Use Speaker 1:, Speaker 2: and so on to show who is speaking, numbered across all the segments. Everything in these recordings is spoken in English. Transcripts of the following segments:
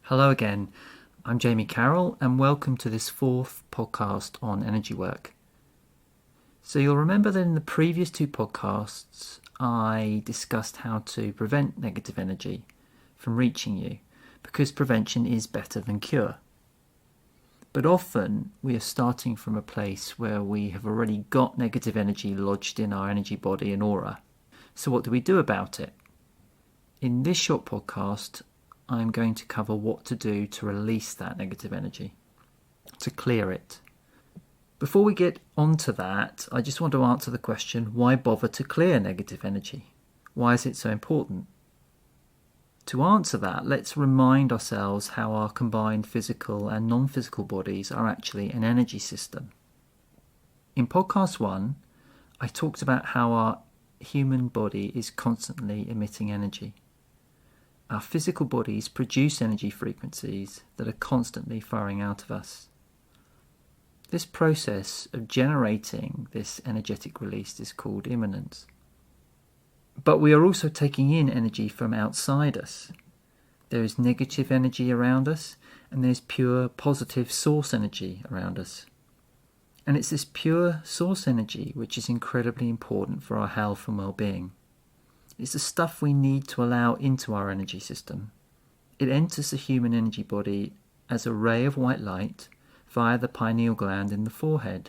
Speaker 1: Hello again, I'm Jamie Carroll and welcome to this fourth podcast on energy work. So you'll remember that in the previous two podcasts I discussed how to prevent negative energy from reaching you because prevention is better than cure. But often we are starting from a place where we have already got negative energy lodged in our energy body and aura. So what do we do about it? In this short podcast I'm going to cover what to do to release that negative energy, to clear it. Before we get onto that, I just want to answer the question, why bother to clear negative energy? Why is it so important? To answer that, let's remind ourselves how our combined physical and non-physical bodies are actually an energy system. In podcast 1, I talked about how our human body is constantly emitting energy. Our physical bodies produce energy frequencies that are constantly firing out of us. This process of generating this energetic release is called immanence. But we are also taking in energy from outside us. There is negative energy around us, and there's pure positive source energy around us. And it's this pure source energy which is incredibly important for our health and well-being. It's the stuff we need to allow into our energy system. It enters the human energy body as a ray of white light via the pineal gland in the forehead.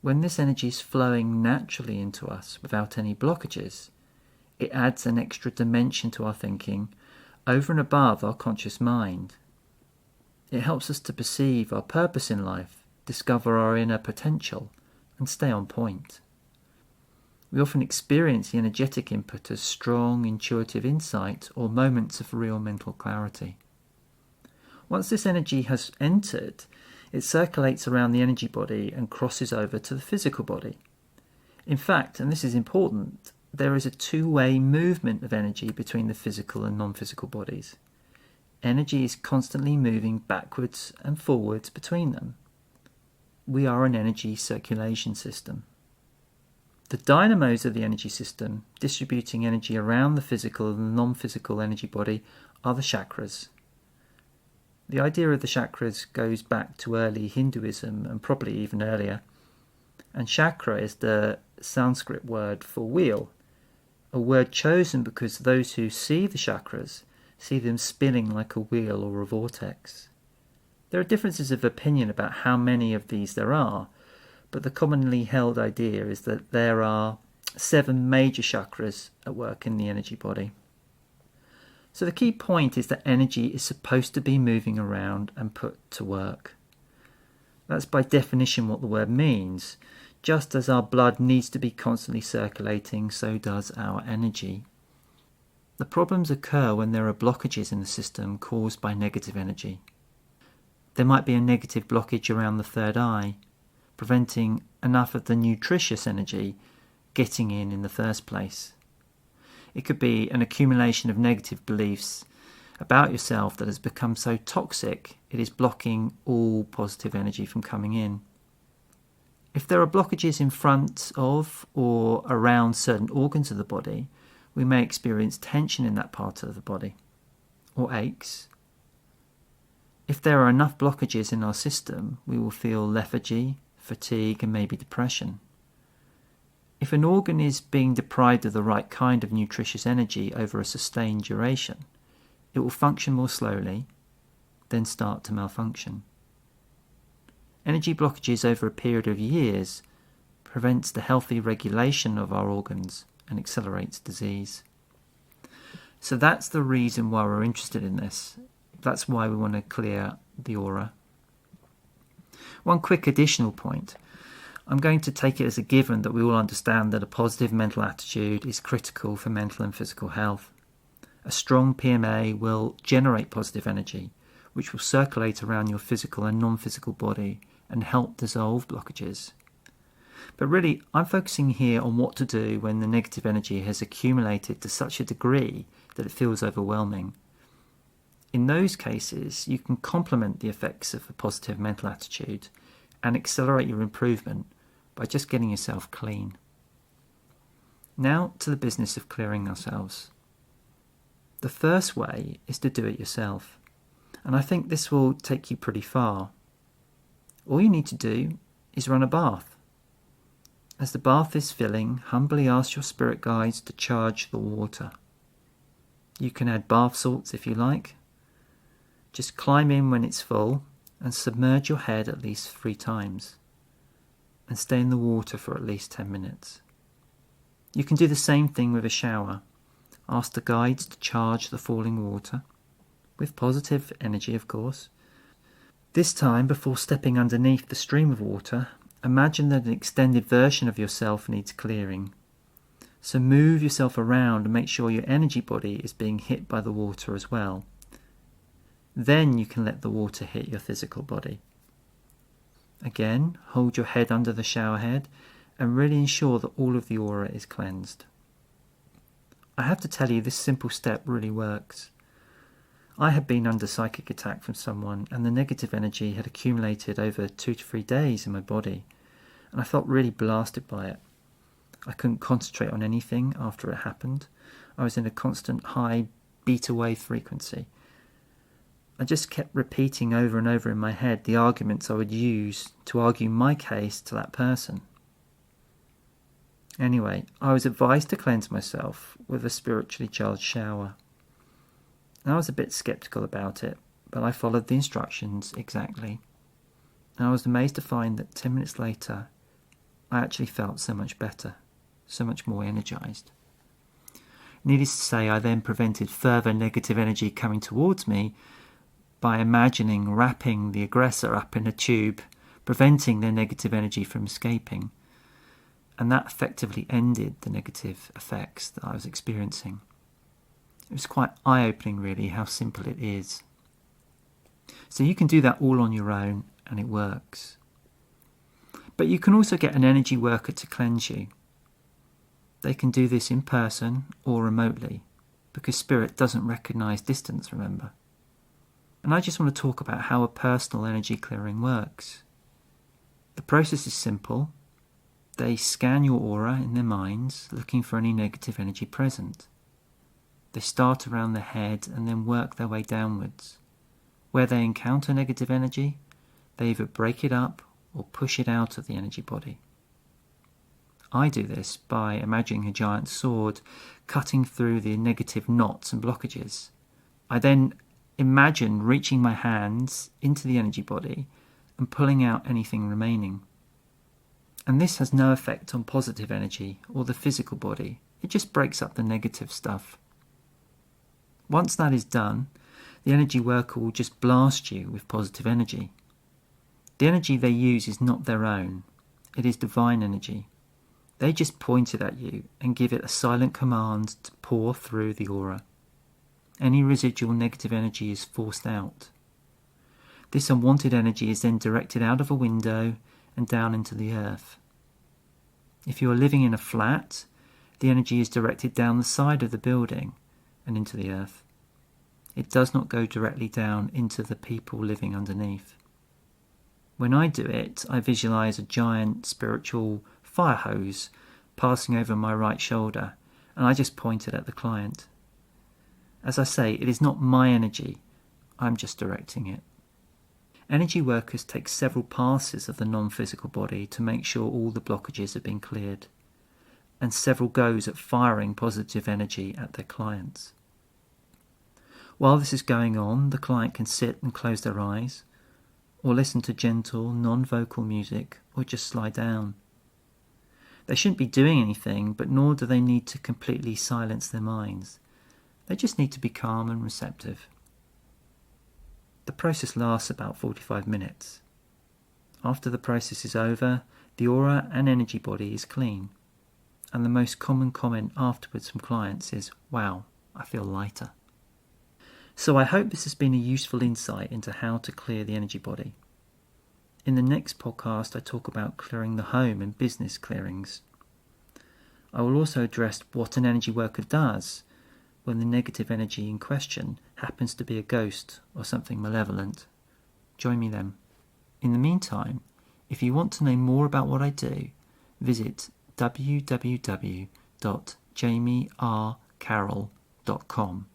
Speaker 1: When this energy is flowing naturally into us without any blockages, it adds an extra dimension to our thinking over and above our conscious mind. It helps us to perceive our purpose in life, discover our inner potential, and stay on point. We often experience the energetic input as strong, intuitive insight or moments of real mental clarity. Once this energy has entered, it circulates around the energy body and crosses over to the physical body. In fact, and this is important, there is a two-way movement of energy between the physical and non-physical bodies. Energy is constantly moving backwards and forwards between them. We are an energy circulation system. The dynamos of the energy system, distributing energy around the physical and the non-physical energy body, are the chakras. The idea of the chakras goes back to early Hinduism and probably even earlier. And chakra is the Sanskrit word for wheel, a word chosen because those who see the chakras see them spinning like a wheel or a vortex. There are differences of opinion about how many of these there are, but the commonly held idea is that there are 7 major chakras at work in the energy body. So the key point is that energy is supposed to be moving around and put to work. That's by definition what the word means. Just as our blood needs to be constantly circulating, so does our energy. The problems occur when there are blockages in the system caused by negative energy. There might be a negative blockage around the third eye, preventing enough of the nutritious energy getting in the first place. It could be an accumulation of negative beliefs about yourself that has become so toxic it is blocking all positive energy from coming in. If there are blockages in front of or around certain organs of the body, we may experience tension in that part of the body, or aches. If there are enough blockages in our system, we will feel lethargy, fatigue, and maybe depression. If an organ is being deprived of the right kind of nutritious energy over a sustained duration, it will function more slowly, then start to malfunction. Energy blockages over a period of years prevents the healthy regulation of our organs and accelerates disease. So that's the reason why we're interested in this. That's why we want to clear the aura. One quick additional point. I'm going to take it as a given that we all understand that a positive mental attitude is critical for mental and physical health. A strong PMA will generate positive energy, which will circulate around your physical and non-physical body and help dissolve blockages. But really, I'm focusing here on what to do when the negative energy has accumulated to such a degree that it feels overwhelming. In those cases, you can complement the effects of a positive mental attitude and accelerate your improvement by just getting yourself clean. Now to the business of clearing ourselves. The first way is to do it yourself. And I think this will take you pretty far. All you need to do is run a bath. As the bath is filling, humbly ask your spirit guides to charge the water. You can add bath salts if you like. Just climb in when it's full and submerge your head at least 3 times. And stay in the water for at least 10 minutes. You can do the same thing with a shower. Ask the guides to charge the falling water, with positive energy of course. This time, before stepping underneath the stream of water, imagine that an extended version of yourself needs clearing. So move yourself around and make sure your energy body is being hit by the water as well. Then you can let the water hit your physical body. Again, hold your head under the shower head and really ensure that all of the aura is cleansed. I have to tell you, this simple step really works. I had been under psychic attack from someone, and the negative energy had accumulated over 2 to 3 days in my body, and I felt really blasted by it. I couldn't concentrate on anything after it happened. I was in a constant high beta wave frequency. I just kept repeating over and over in my head the arguments I would use to argue my case to that person. Anyway, I was advised to cleanse myself with a spiritually charged shower. I was a bit sceptical about it, but I followed the instructions exactly. And I was amazed to find that 10 minutes later, I actually felt so much better, so much more energized. Needless to say, I then prevented further negative energy coming towards me by imagining wrapping the aggressor up in a tube, preventing their negative energy from escaping. And that effectively ended the negative effects that I was experiencing. It was quite eye-opening really how simple it is. So you can do that all on your own and it works. But you can also get an energy worker to cleanse you. They can do this in person or remotely because spirit doesn't recognise distance, remember. And I just want to talk about how a personal energy clearing works. The process is simple. They scan your aura in their minds, looking for any negative energy present. They start around the head and then work their way downwards. Where they encounter negative energy, they either break it up or push it out of the energy body. I do this by imagining a giant sword cutting through the negative knots and blockages. I then imagine reaching my hands into the energy body and pulling out anything remaining. And this has no effect on positive energy or the physical body. It just breaks up the negative stuff. Once that is done, the energy worker will just blast you with positive energy. The energy they use is not their own. It is divine energy. They just point it at you and give it a silent command to pour through the aura. Any residual negative energy is forced out. This unwanted energy is then directed out of a window and down into the earth. If you are living in a flat, the energy is directed down the side of the building and into the earth. It does not go directly down into the people living underneath. When I do it, I visualize a giant spiritual fire hose passing over my right shoulder, and I just point it at the client. As I say, it is not my energy, I'm just directing it. Energy workers take several passes of the non-physical body to make sure all the blockages have been cleared, and several goes at firing positive energy at their clients. While this is going on, the client can sit and close their eyes, or listen to gentle, non-vocal music, or just lie down. They shouldn't be doing anything, but nor do they need to completely silence their minds. They just need to be calm and receptive. The process lasts about 45 minutes. After the process is over, the aura and energy body is clean. And the most common comment afterwards from clients is, "Wow, I feel lighter." So I hope this has been a useful insight into how to clear the energy body. In the next podcast, I talk about clearing the home and business clearings. I will also address what an energy worker does when the negative energy in question happens to be a ghost or something malevolent. Join me then. In the meantime, if you want to know more about what I do, visit www.jamiercarroll.com.